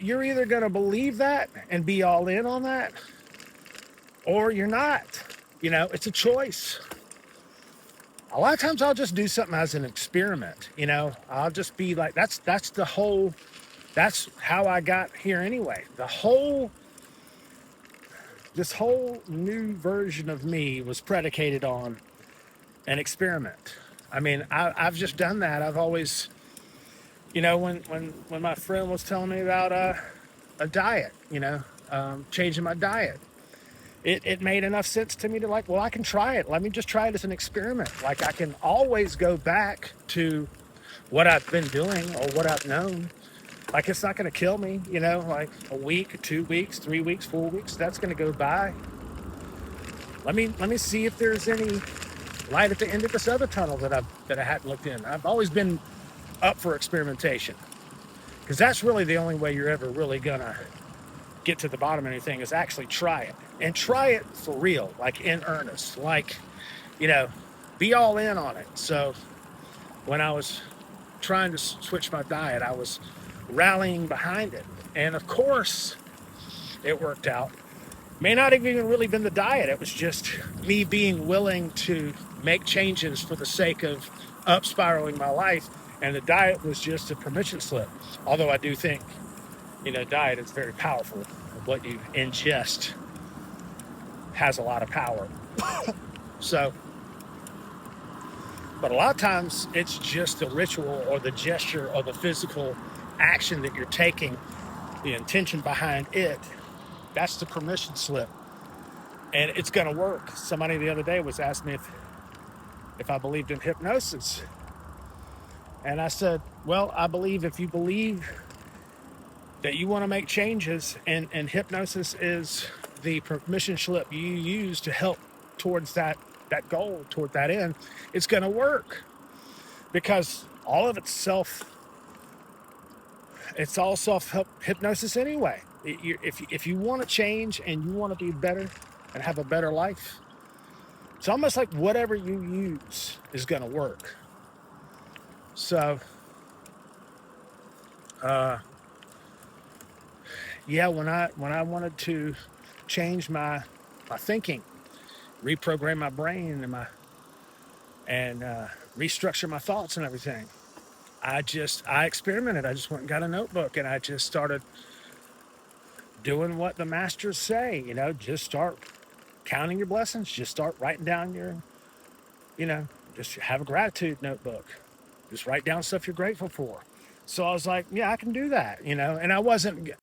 you're either going to believe that and be all in on that, or you're not. It's a choice. A lot of times I'll just do something as an experiment. I'll just be like, that's how I got here anyway. This whole new version of me was predicated on an experiment. I mean, I've just done that. I've always, when my friend was telling me about a diet, changing my diet, it made enough sense to me to like, well, I can try it. Let me just try it as an experiment. Like I can always go back to what I've been doing or what I've known. Like it's not going to kill me, like a week, 2 weeks, 3 weeks, 4 weeks. That's going to go by. Let me see if there's any light at the end of this other tunnel that I hadn't looked in. I've always been up for experimentation because that's really the only way you're ever really gonna get to the bottom of anything is actually try it and try it for real, like in earnest, like you know, be all in on it. So when I was trying to switch my diet, I was rallying behind it, and of course, it worked out. May not have even really been the diet. It was just me being willing to make changes for the sake of up spiraling my life. And the diet was just a permission slip. Although I do think, diet is very powerful. What you ingest has a lot of power. So, but a lot of times it's just the ritual or the gesture or the physical action that you're taking, the intention behind it. That's the permission slip. And it's going to work. Somebody the other day was asking me if I believed in hypnosis. And I said, well, I believe if you believe that you want to make changes and hypnosis is the permission slip you use to help towards that goal, toward that end, it's going to work because all of it's all self-help hypnosis anyway. If you want to change and you want to be better and have a better life, it's almost like whatever you use is going to work. So, yeah, when I wanted to change my thinking, reprogram my brain and restructure my thoughts and everything, I experimented. I just went and got a notebook and I just started doing what the masters say. Just start counting your blessings. Just start writing down you know, just have a gratitude notebook. Just write down stuff you're grateful for. So I was like, yeah, I can do that, and I wasn't